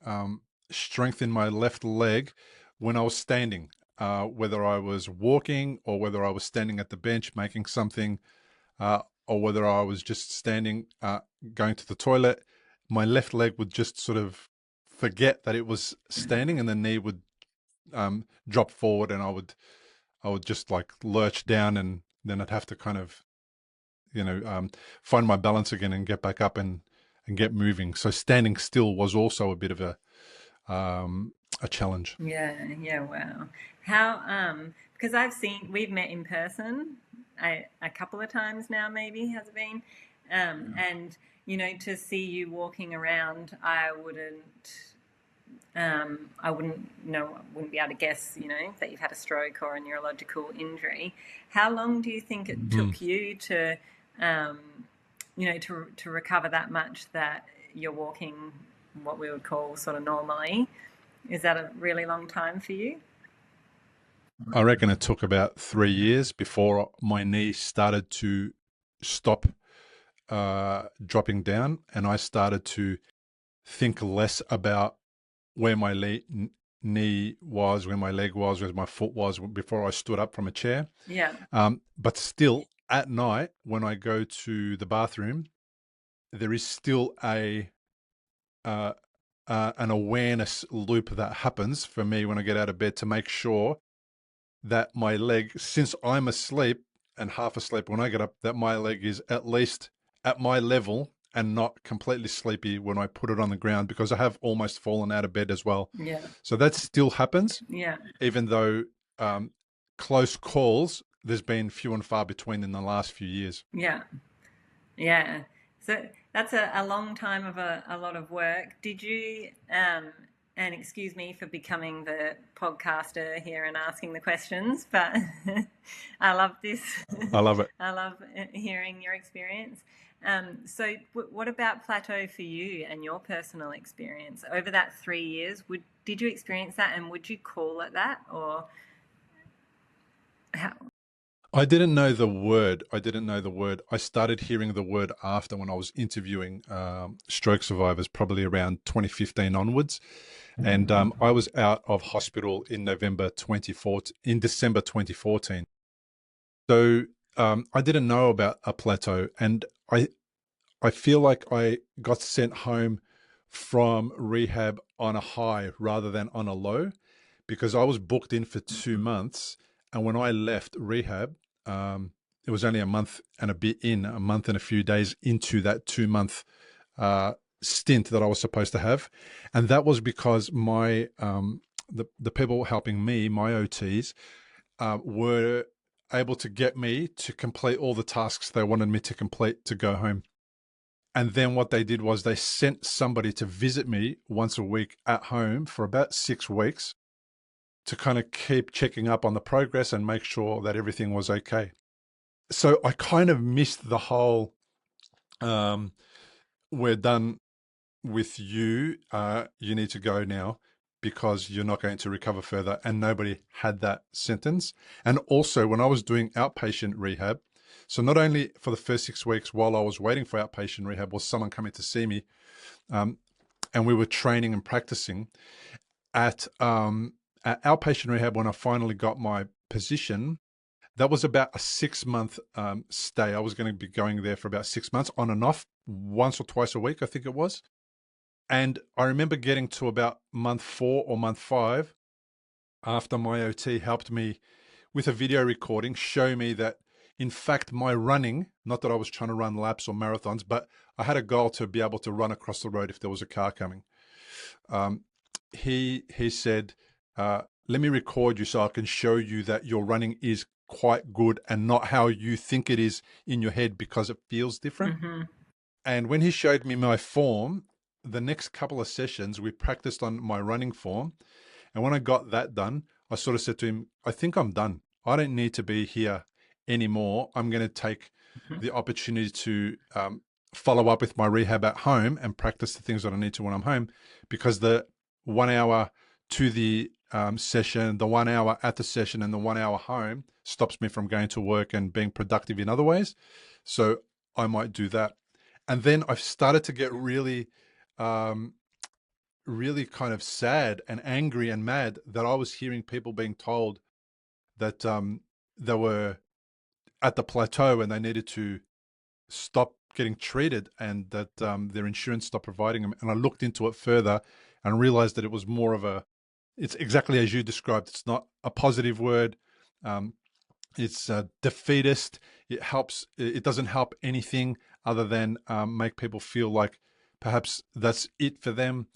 strength in my left leg when I was standing, whether I was walking or whether I was standing at the bench making something, or whether I was just standing, going to the toilet. My left leg would just sort of forget that it was standing, and the knee would drop forward, and I would just like lurch down, and then I'd have to kind of, find my balance again and get back up and get moving. So standing still was also a bit of a challenge. Yeah, yeah, wow. How, because we've met in person a couple of times now, maybe, has it been? And, to see you walking around, I wouldn't be able to guess, that you've had a stroke or a neurological injury. How long do you think it took you to, to recover that much that you're walking what we would call sort of normally? Is that a really long time for you? I reckon it took about 3 years before my knee started to stop dropping down, and I started to think less about where my knee was, where my leg was, where my foot was before I stood up from a chair. Yeah. But still, at night, when I go to the bathroom, there is still an awareness loop that happens for me when I get out of bed to make sure that my leg, since I'm asleep and half asleep when I get up, that my leg is at least at my level and not completely sleepy when I put it on the ground, because I have almost fallen out of bed as well. Yeah. So that still happens, Yeah. even though close calls, there's been few and far between in the last few years. Yeah. Yeah. So that's a long time of a lot of work. Did you, and excuse me for becoming the podcaster here and asking the questions, but I love this. I love it. I love hearing your experience. So what about plateau for you and your personal experience? Over that 3 years, did you experience that, and would you call it that, or how? I didn't know the word. I started hearing the word after, when I was interviewing stroke survivors, probably around 2015 onwards. And I was out of hospital in December 2014. So I didn't know about a plateau, and I feel like I got sent home from rehab on a high rather than on a low, because I was booked in for 2 months. And when I left rehab, it was only a month and a few days into that 2 month stint that I was supposed to have. And that was because the people helping me, my OTs, were able to get me to complete all the tasks they wanted me to complete to go home. And then what they did was they sent somebody to visit me once a week at home for about 6 weeks, to kind of keep checking up on the progress and make sure that everything was okay. So I kind of missed the whole, we're done with you, you need to go now because you're not going to recover further. And nobody had that sentence. And also, when I was doing outpatient rehab, so not only for the first 6 weeks while I was waiting for outpatient rehab was someone coming to see me, and we were training and practicing at outpatient rehab. When I finally got my position, that was about a 6 month stay. I was going to be going there for about 6 months on and off, once or twice a week, I think it was. And I remember getting to about month 4 or month 5, after my OT helped me with a video recording, show me that, in fact, my running, not that I was trying to run laps or marathons, but I had a goal to be able to run across the road if there was a car coming. He said, let me record you so I can show you that your running is quite good and not how you think it is in your head, because it feels different. Mm-hmm. And when he showed me my form, the next couple of sessions, we practiced on my running form. And when I got that done, I sort of said to him, I think I'm done. I don't need to be here anymore. I'm going to take the opportunity to follow up with my rehab at home and practice the things that I need to when I'm home, because the 1 hour to the session, the 1 hour at the session, and the 1 hour home stops me from going to work and being productive in other ways. So I might do that. And then I've started to get really, really kind of sad and angry and mad that I was hearing people being told that they were at the plateau and they needed to stop getting treated, and that their insurance stopped providing them. And I looked into it further and realized that it was more of a, it's exactly as you described. It's not a positive word. It's defeatist. It helps. It doesn't help anything other than make people feel like perhaps that's it for them.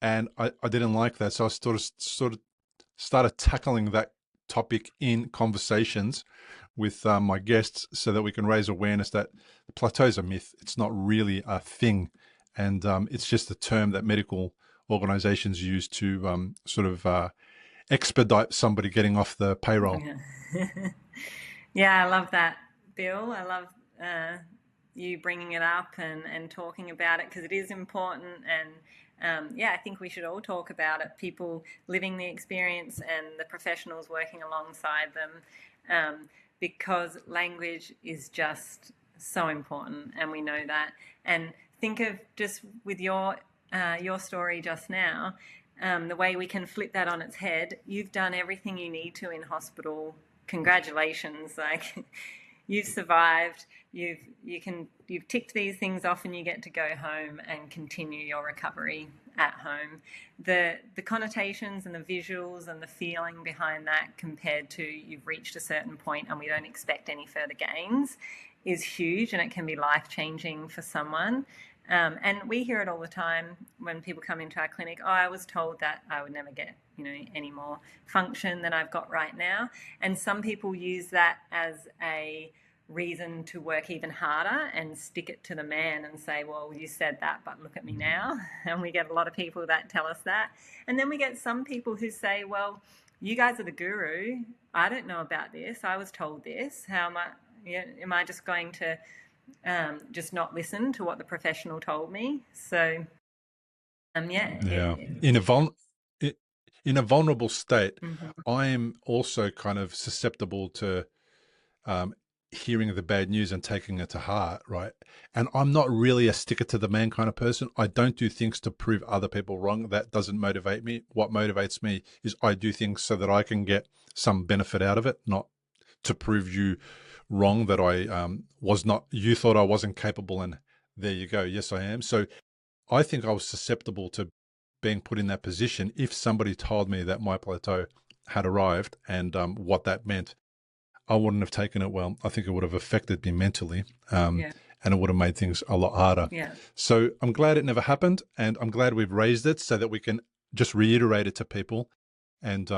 And I didn't like that. So I sort of started tackling that topic in conversations with my guests, so that we can raise awareness that the plateau is a myth. It's not really a thing. And it's just a term that medical organizations use to sort of expedite somebody getting off the payroll. Yeah. Yeah, I love that, Bill. I love you bringing it up and talking about it, because it is important. And yeah, I think we should all talk about it, people living the experience and the professionals working alongside them, because language is just so important, and we know that. And think of just with your story just now, the way we can flip that on its head. You've done everything you need to in hospital. Congratulations. Like, you've survived. You've ticked these things off, and you get to go home and continue your recovery at home. The connotations and the visuals and the feeling behind that, compared to you've reached a certain point and we don't expect any further gains, is huge, and it can be life-changing for someone. And we hear it all the time when people come into our clinic. Oh, I was told that I would never get, any more function than I've got right now. And some people use that as a reason to work even harder and stick it to the man and say, well, you said that, but look at me now. And we get a lot of people that tell us that. And then we get some people who say, well, you guys are the guru. I don't know about this. I was told this. How am I just going to just not listen to what the professional told me? So, Yeah. In a vulnerable state, I'm also kind of susceptible to hearing the bad news and taking it to heart, right? And I'm not really a sticker to the man kind of person. I don't do things to prove other people wrong. That doesn't motivate me. What motivates me is I do things so that I can get some benefit out of it, not to prove you wrong that I was not, you thought I wasn't capable, and there you go. Yes, I am. So I think I was susceptible to being put in that position if somebody told me that my plateau had arrived and what that meant. I wouldn't have taken it well. I think it would have affected me mentally, and it would have made things a lot harder. Yeah. So I'm glad it never happened, and I'm glad we've raised it so that we can just reiterate it to people, and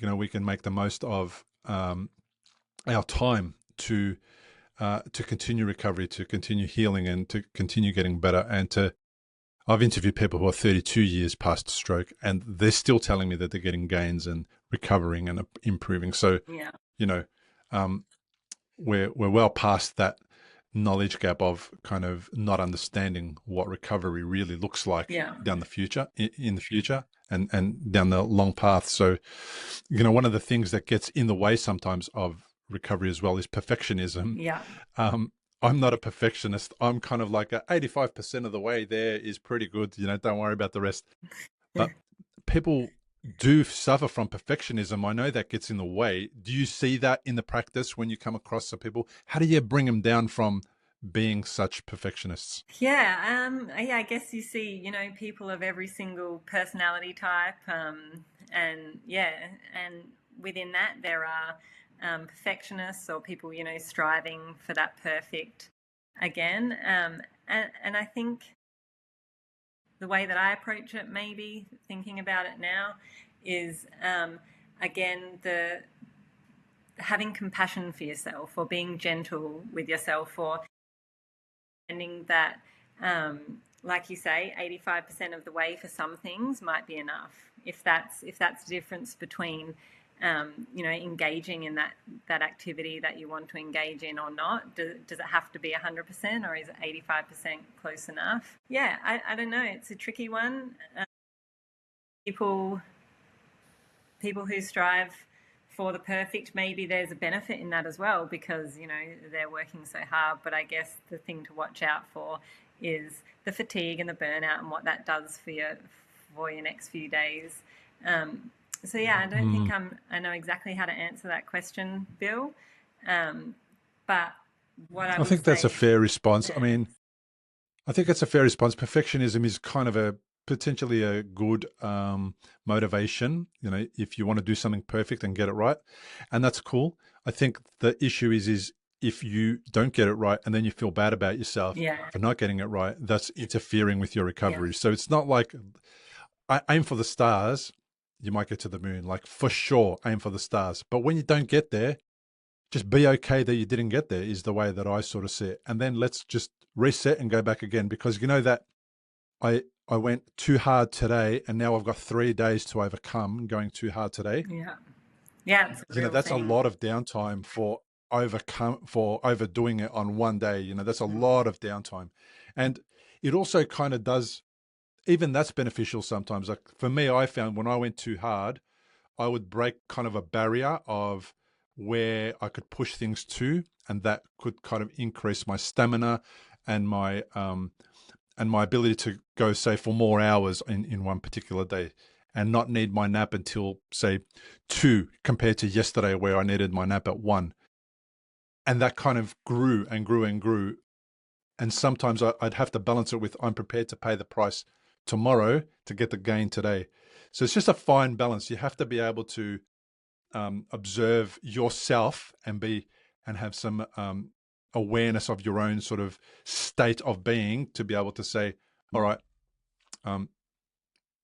we can make the most of our time to continue recovery, to continue healing, and to continue getting better. And I've interviewed people who are 32 years past stroke, and they're still telling me that they're getting gains and recovering and improving. So, we're well past that knowledge gap of kind of not understanding what recovery really looks like down the future, in the future, and down the long path. So, one of the things that gets in the way sometimes of recovery as well is perfectionism. Yeah. I'm not a perfectionist. I'm kind of like 85% of the way there is pretty good. Don't worry about the rest. But people do suffer from perfectionism. I know that gets in the way. Do you see that in the practice when you come across some people? How do you bring them down from being such perfectionists? Yeah, I guess you see, people of every single personality type, and within that there are perfectionists, or people, striving for that perfect again. And I think the way that I approach it, maybe thinking about it now, is again the having compassion for yourself, or being gentle with yourself, or understanding that, like you say, 85% of the way for some things might be enough. If that's the difference between engaging in that activity that you want to engage in or not? Does it have to be 100%, or is it 85% close enough? Yeah, I don't know. It's a tricky one. People who strive for the perfect, maybe there's a benefit in that as well, because they're working so hard. But I guess the thing to watch out for is the fatigue and the burnout and what that does for your next few days. So yeah, I don't think I know exactly how to answer that question, Bill. But what I think that's a fair response. Yeah. I mean, I think it's a fair response. Perfectionism is kind of potentially a good motivation, if you want to do something perfect and get it right. And that's cool. I think the issue is if you don't get it right and then you feel bad about yourself Yeah. for not getting it right, that's interfering with your recovery. Yeah. So it's not like I aim for the stars, you might get to the moon. Like, for sure, aim for the stars. But when you don't get there, just be okay that you didn't get there, is the way that I sort of see it. And then let's just reset and go back again, because that I went too hard today and now I've got 3 days to overcome going too hard today. Yeah. Yeah, it's a real That's thing. a lot of downtime for overdoing it on one day. That's a lot of downtime. And it also kind of does, even that's beneficial sometimes. Like for me, I found when I went too hard, I would break kind of a barrier of where I could push things to, and that could kind of increase my stamina and my ability to go, say, for more hours in one particular day, and not need my nap until, say, 2, compared to yesterday where I needed my nap at 1. And that kind of grew and grew and grew. And sometimes I'd have to balance it with, I'm prepared to pay the price tomorrow to get the gain today. So it's just a fine balance. You have to be able to observe yourself and have some awareness of your own sort of state of being, to be able to say, all right,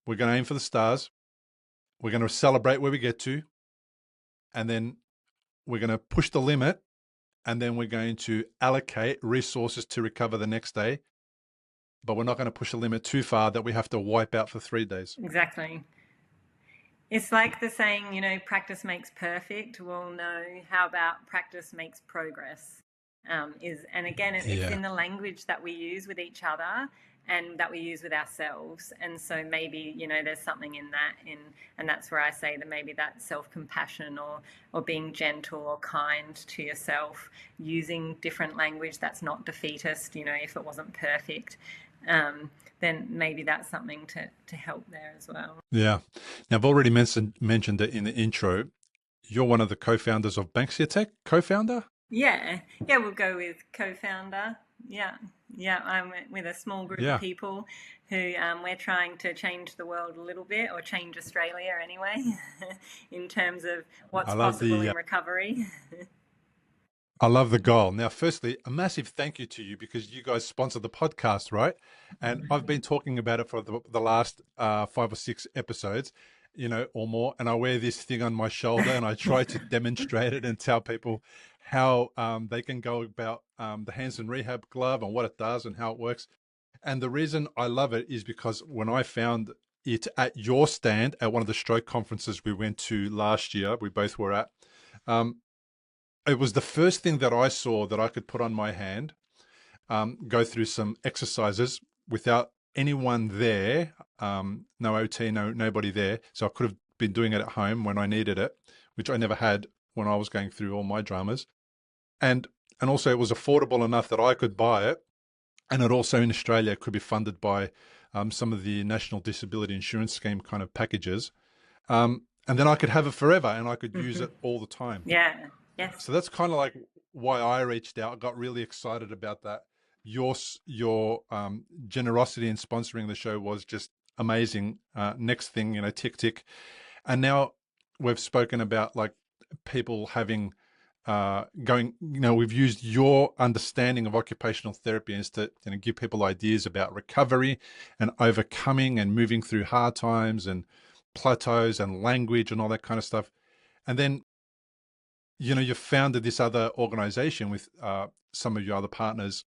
we're going to aim for the stars. We're going to celebrate where we get to. And then we're going to push the limit. And then we're going to allocate resources to recover the next day. But we're not going to push the limit too far that we have to wipe out for 3 days. Exactly. It's like the saying, practice makes perfect. Well, no, how about practice makes progress? And again, it's in the language that we use with each other and that we use with ourselves. And so maybe, there's something in that, and that's where I say that maybe that self-compassion or being gentle or kind to yourself, using different language that's not defeatist, if it wasn't perfect, then maybe that's something to help there as well. Yeah. Now, I've already mentioned it in the intro. You're one of the co-founders of Banksia Tech, co-founder? Yeah, we'll go with co-founder. Yeah, I'm with a small group of people who we're trying to change the world a little bit, or change Australia anyway, in terms of what's possible in recovery. I love the goal. Now, firstly, a massive thank you to you, because you guys sponsor the podcast, right? And I've been talking about it for the last 5 or 6 episodes, or more. And I wear this thing on my shoulder and I try to demonstrate it and tell people how they can go about the Hanson Rehab glove and what it does and how it works. And the reason I love it is because when I found it at your stand at one of the stroke conferences we went to last year, we both were at, it was the first thing that I saw that I could put on my hand, go through some exercises without anyone there, no OT, nobody there. So I could have been doing it at home when I needed it, which I never had when I was going through all my dramas. And also it was affordable enough that I could buy it. And it also, in Australia, could be funded by some of the National Disability Insurance Scheme kind of packages. And then I could have it forever and I could use it all the time. Yeah. Yes. So that's kind of like why I reached out. I got really excited about that. Your generosity in sponsoring the show was just amazing. Next thing, tick, tick. And now we've spoken about like people having we've used your understanding of occupational therapy as to give people ideas about recovery and overcoming and moving through hard times and plateaus and language and all that kind of stuff. And then you've founded this other organization with some of your other partners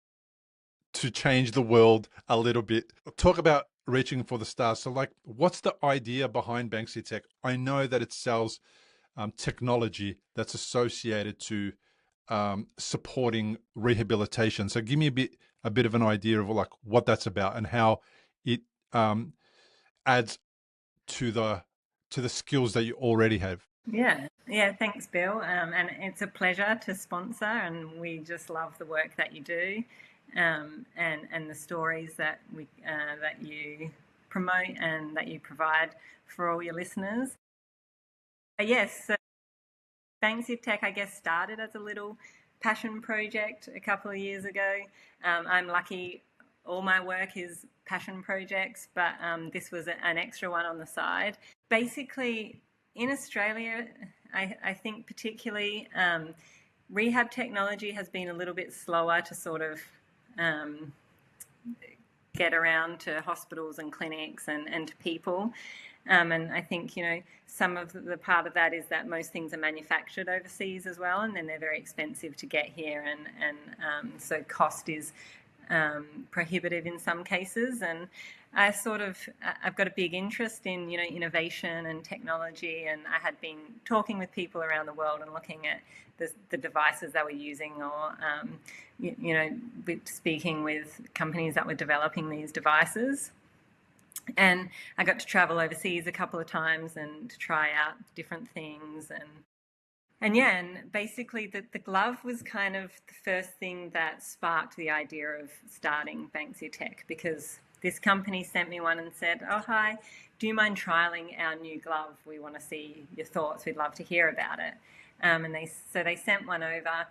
to change the world a little bit. Talk about reaching for the stars. So, like, what's the idea behind Banksia Tech? I know that it sells technology that's associated to supporting rehabilitation. So give me a bit of an idea of like what that's about and how it adds to the skills that you already have. Yeah, thanks, Bill. And it's a pleasure to sponsor, and we just love the work that you do, and the stories that that you promote and that you provide for all your listeners. Yes, so Banksia Tech, I guess, started as a little passion project a couple of years ago. I'm lucky; all my work is passion projects, but this was an extra one on the side. Basically, in Australia, I think particularly rehab technology has been a little bit slower to sort of get around to hospitals and clinics and to people. And I think, some of the part of that is that most things are manufactured overseas as well, and then they're very expensive to get here. And so cost is prohibitive in some cases. And I've got a big interest in, innovation and technology. And I had been talking with people around the world and looking at the devices that we're using, or, speaking with companies that were developing these devices. And I got to travel overseas a couple of times and to try out different things. And basically the glove was kind of the first thing that sparked the idea of starting Banksia Tech, because this company sent me one and said, "Oh, hi, do you mind trialing our new glove? We want to see your thoughts. We'd love to hear about it." And they sent one over,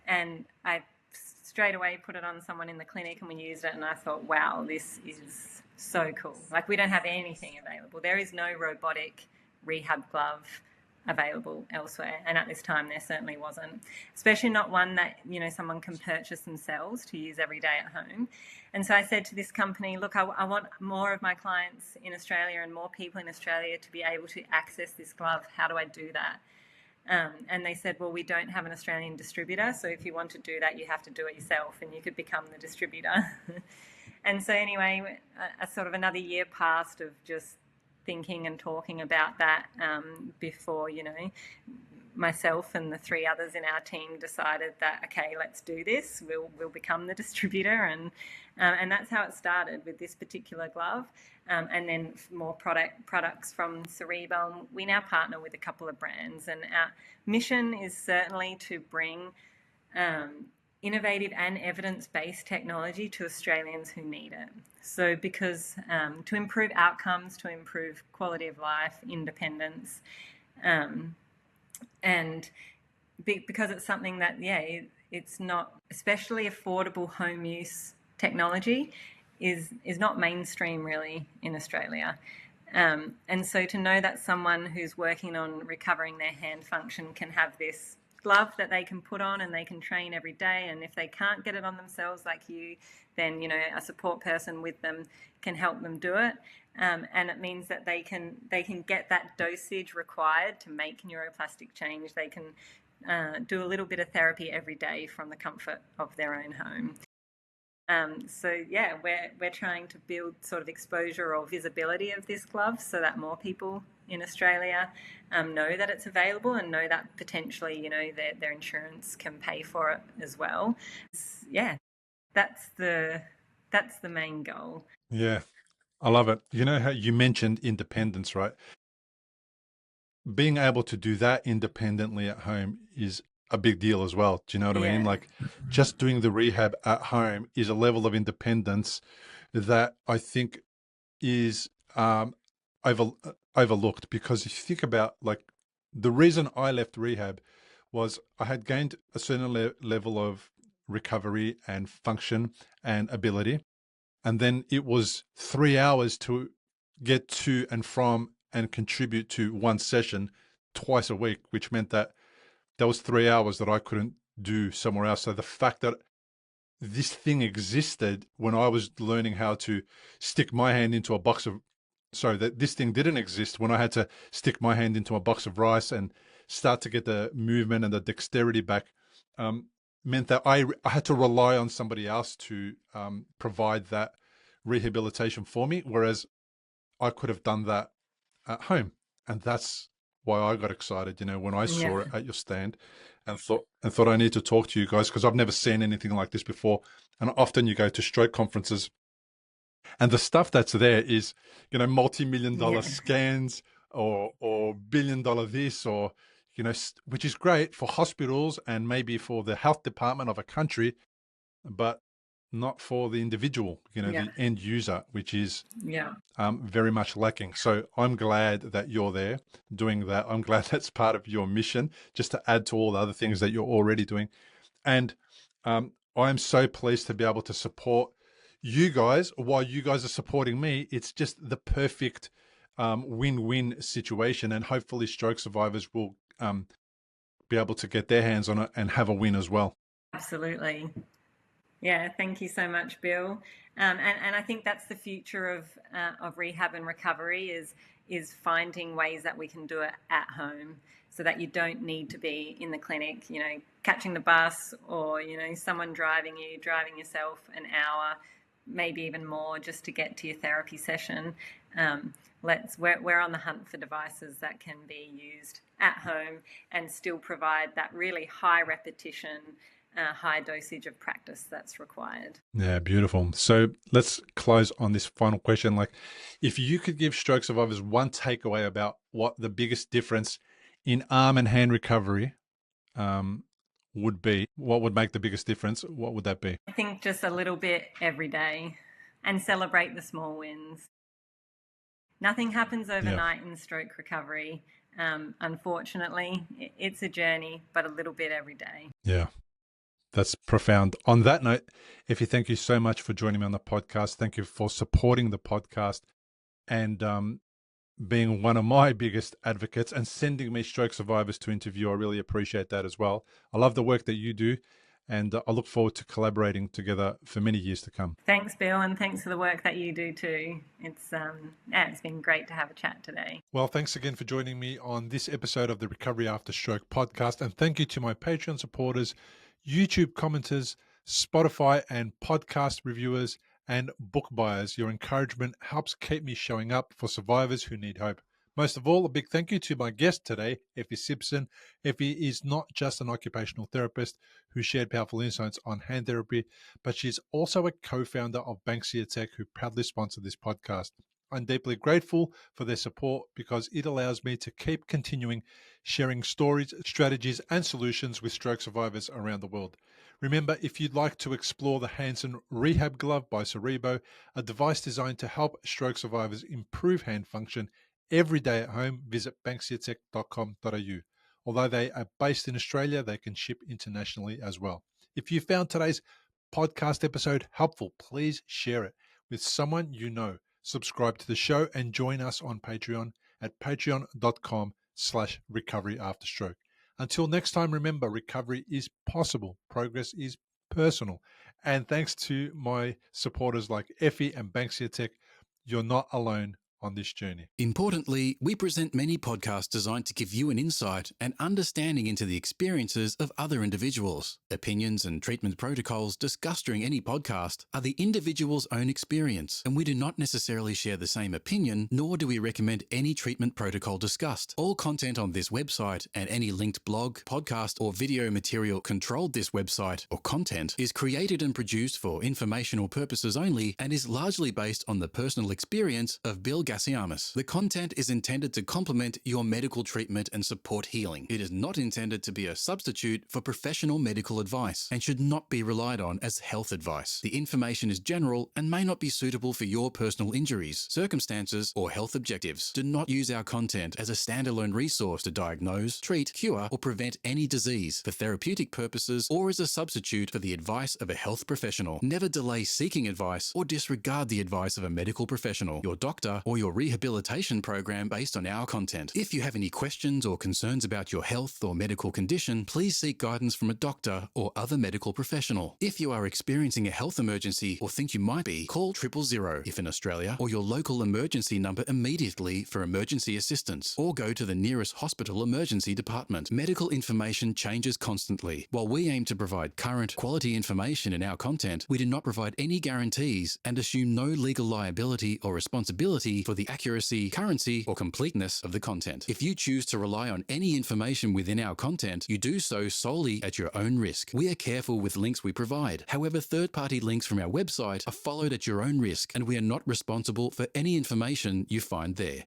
and I straight away put it on someone in the clinic, and we used it, and I thought, wow, this is so cool. Like, we don't have anything available. There is no robotic rehab glove available elsewhere, and at this time there certainly wasn't, especially not one that someone can purchase themselves to use every day at home. And so I said to this company, look, I want more of my clients in Australia and more people in Australia to be able to access this glove. How do I do that? And they said, well, we don't have an Australian distributor, so if you want to do that, you have to do it yourself, and you could become the distributor. And so anyway, a sort of another year passed of just thinking and talking about that before, myself and the three others in our team decided that, okay, let's do this. We'll become the distributor, and that's how it started with this particular glove. And then more products from Syrebo. We now partner with a couple of brands, and our mission is certainly to bring innovative and evidence-based technology to Australians who need it. So because to improve outcomes, to improve quality of life, independence, and because it's something that, it's not, especially affordable home use technology is not mainstream really in Australia. And so to know that someone who's working on recovering their hand function can have this glove that they can put on and they can train every day, and if they can't get it on themselves like you, then a support person with them can help them do it, and it means that they can get that dosage required to make neuroplastic change. They can do a little bit of therapy every day from the comfort of their own home. So we're trying to build sort of exposure or visibility of this glove so that more people in Australia know that it's available and know that potentially their insurance can pay for it as well. That's the main goal. Yeah, I love it. You know how you mentioned independence, right? Being able to do that independently at home is a big deal as well. Do you know what I mean? Like, just doing the rehab at home is a level of independence that I think is overlooked, because if you think about, like, the reason I left rehab was I had gained a certain level of recovery and function and ability. And then it was 3 hours to get to and from and contribute to one session twice a week, which meant that there was 3 hours that I couldn't do somewhere else. So the fact that this thing existed when I was learning how to stick my hand into a box of, sorry, that this thing didn't exist when I had to stick my hand into a box of rice and start to get the movement and the dexterity back, meant that I had to rely on somebody else to provide that rehabilitation for me, whereas I could have done that at home. And that's why I got excited, when I saw Yeah. it at your stand, and thought I need to talk to you guys because I've never seen anything like this before. And often you go to stroke conferences, and the stuff that's there is, multi-million dollar Yeah. scans or billion-dollar this, or which is great for hospitals and maybe for the health department of a country, but not for the individual, Yeah. the end user, which is Yeah. very much lacking. So I'm glad that you're there doing that. I'm glad that's part of your mission, just to add to all the other things that you're already doing. And I'm so pleased to be able to support you guys while you guys are supporting me. It's just the perfect win-win situation, and hopefully stroke survivors will be able to get their hands on it and have a win as well. Absolutely. Yeah, thank you so much, Bill. And I think that's the future of rehab and recovery is finding ways that we can do it at home, so that you don't need to be in the clinic, catching the bus, or someone driving yourself an hour, maybe even more, just to get to your therapy session. We're on the hunt for devices that can be used at home and still provide that really high repetition, high dosage of practice that's required. Yeah, beautiful. So let's close on this final question. Like, if you could give stroke survivors one takeaway about what the biggest difference in arm and hand recovery would be, what would make the biggest difference? What would that be? I think just a little bit every day, and celebrate the small wins. Nothing happens overnight in stroke recovery. Unfortunately, it's a journey, but a little bit every day. Yeah. That's profound. On that note, Effie, thank you so much for joining me on the podcast. Thank you for supporting the podcast and being one of my biggest advocates and sending me stroke survivors to interview. I really appreciate that as well. I love the work that you do, and I look forward to collaborating together for many years to come. Thanks, Bill, and thanks for the work that you do too. It's been great to have a chat today. Well, thanks again for joining me on this episode of the Recovery After Stroke podcast, and thank you to my Patreon supporters, YouTube commenters, Spotify and podcast reviewers, and book buyers. Your encouragement helps keep me showing up for survivors who need hope. Most of all, a big thank you to my guest today, Effie Sibson. Effie is not just an occupational therapist who shared powerful insights on hand therapy, but she's also a co-founder of Banksia Tech, who proudly sponsored this podcast. I'm deeply grateful for their support because it allows me to keep continuing sharing stories, strategies, and solutions with stroke survivors around the world. Remember, if you'd like to explore the Hanson Rehab Glove by Syrebo, a device designed to help stroke survivors improve hand function every day at home, visit banksiatech.com.au. Although they are based in Australia, they can ship internationally as well. If you found today's podcast episode helpful, please share it with someone you know. Subscribe to the show and join us on Patreon at patreon.com/recoveryafterstroke. Until next time, remember, recovery is possible. Progress is personal. And thanks to my supporters like Effie and Banksia Tech, you're not alone on this journey. Importantly, we present many podcasts designed to give you an insight and understanding into the experiences of other individuals. Opinions and treatment protocols discussed during any podcast are the individual's own experience, and we do not necessarily share the same opinion, nor do we recommend any treatment protocol discussed. All content on this website and any linked blog, podcast, or video material controlled this website or content is created and produced for informational purposes only and is largely based on the personal experience of Bill Gassiamis. The content is intended to complement your medical treatment and support healing. It is not intended to be a substitute for professional medical advice and should not be relied on as health advice. The information is general and may not be suitable for your personal injuries, circumstances, or health objectives. Do not use our content as a standalone resource to diagnose, treat, cure, or prevent any disease for therapeutic purposes or as a substitute for the advice of a health professional. Never delay seeking advice or disregard the advice of a medical professional, your doctor, or your rehabilitation program based on our content. If you have any questions or concerns about your health or medical condition, please seek guidance from a doctor or other medical professional. If you are experiencing a health emergency or think you might be, call 000 if in Australia, or your local emergency number immediately for emergency assistance, or go to the nearest hospital emergency department. Medical information changes constantly. While we aim to provide current, quality information in our content, we do not provide any guarantees and assume no legal liability or responsibility for the accuracy, currency, or completeness of the content. If you choose to rely on any information within our content, you do so solely at your own risk. We are careful with links we provide. However, third-party links from our website are followed at your own risk, and we are not responsible for any information you find there.